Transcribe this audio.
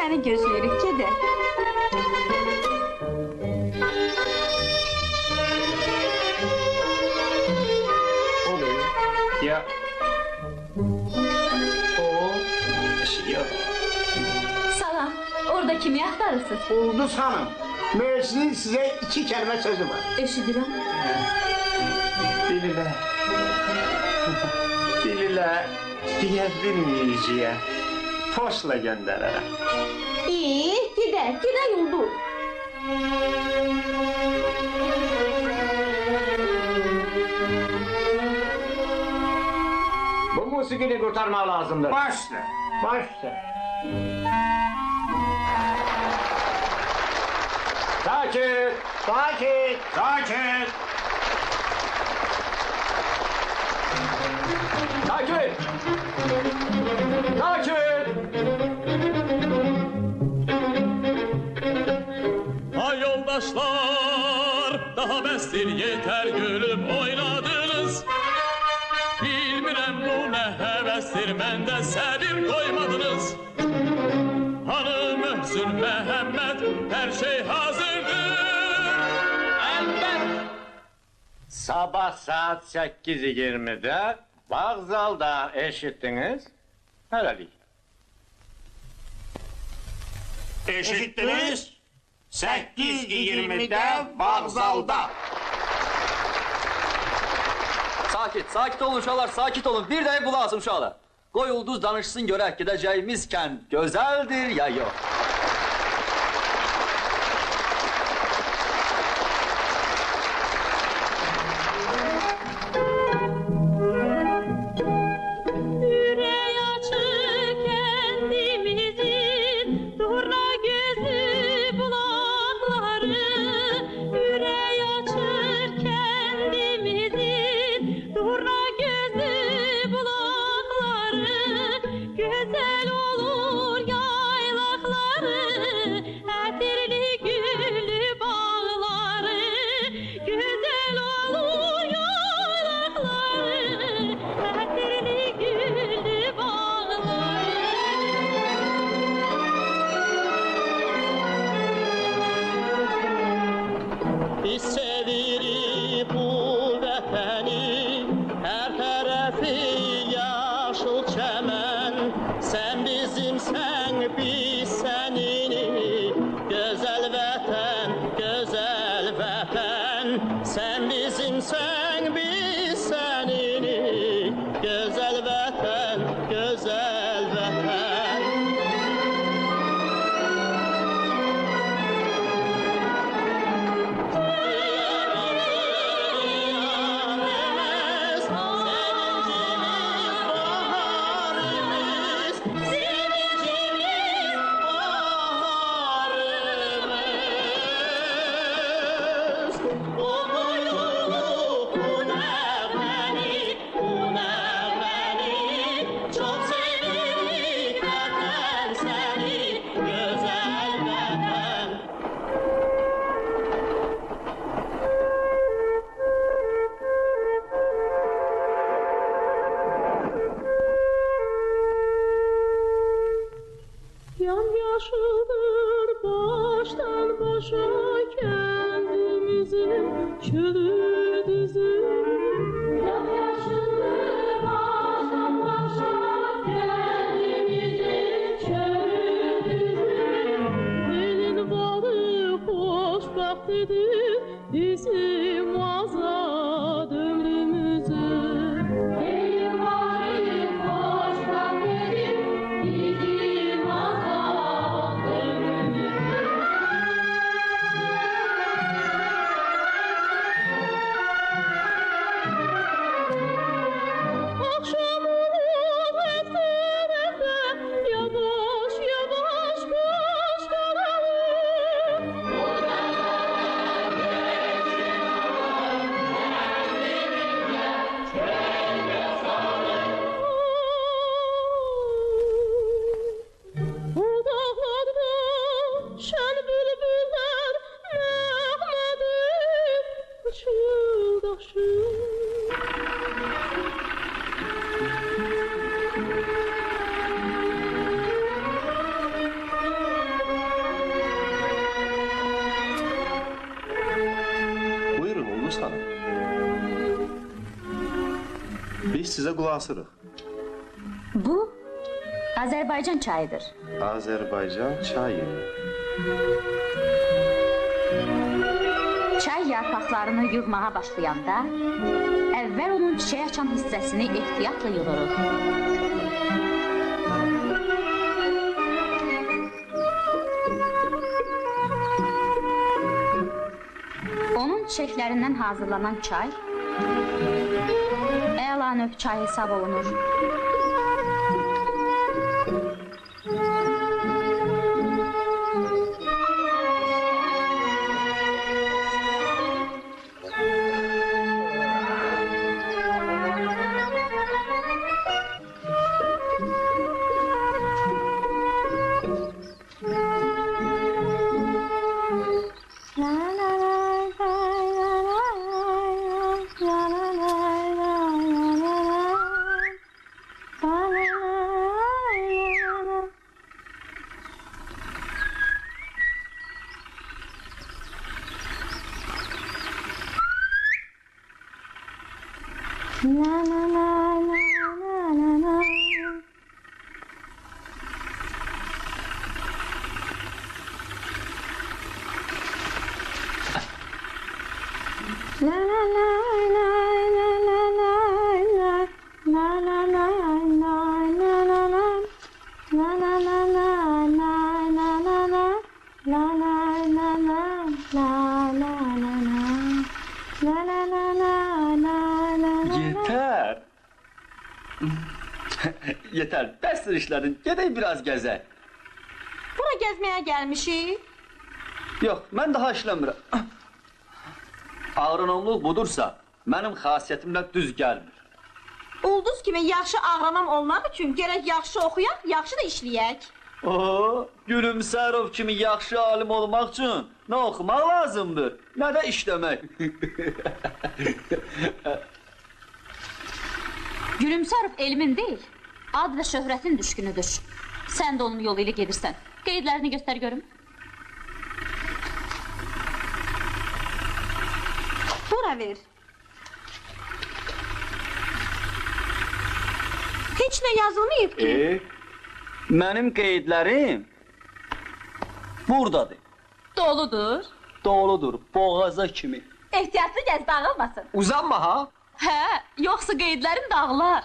səni gözləyirik, gedək. Ya... O... Ya... Salam, orada kimi axtarırsınız? Ulduz hanım, müessinin size 2 kelime sözü var. Eşidirəm. Dililə... Dililə... Deyə bilməyəcəyəm. Poçla göndərərəm. Gedək, Ulduz. Bu musikini kurtarmak lazımdır. Başla! Başla. Sakin! Sakin! Sakin! Sakin! Sakin! Ay yoldaşlar, daha bəsdir yeter gülüb oynadınız. Bilmirəm bu nə həvəsdir, məndə səbir qoymadınız. Hanım Möhsün Məhəmməd, hər şey hazırdır. Əlbət! Sabah saat 8:20'de vokzalda eşittiniz. Hələlik. Eşittiniz? 8:20'de vokzalda. Sakit olun uşaqlar, sakit olun. Bir dəqiqə qulaq asın uşaqlar. Qoy Ulduz danışsın görək, gedəcəyimiz kənd gözəldir ya yox. sizə qulaq asırıq. Bu Azərbaycan çayıdır. Azərbaycan çayı. Çay yarpaqlarını yığmağa başlayanda əvvəl onun çiçək açan hissəsini ehtiyatla yığırıq. Onun çiçəklərindən hazırlanan çay əla növ çay hesab olunur. Yeter. Yeter. Bəsdir işlərin. Gedək biraz gəzək. Bura gəzməyə gəlmişik. Yox, mən daha işləmirəm. Ağrınomluq budursa, mənim xasiyyətimlə düz gəlmir. Ulduz kimi yaxşı ağramam olmaq üçün gərək yaxşı oxuyaq, yaxşı da işləyək. Oo, Gülümsərov kimi yaxşı alim olmaq üçün nə oxumaq lazımdır, nə də işləmək. Gülümsərov elmin deyil, ad və şöhrətin düşkünüdür. Sən də onun yolu ilə gedirsən. Qeydlərini göstər görüm. Bura ver. Heç nə yazılmayıb ki. Mənim qeydlərim buradadır. Doludur. Doludur, boğaza kimi. Ehtiyatlı gəz, dağılmasın. Uzanma ha. Hə, yoxsa qeydlərim dağılar.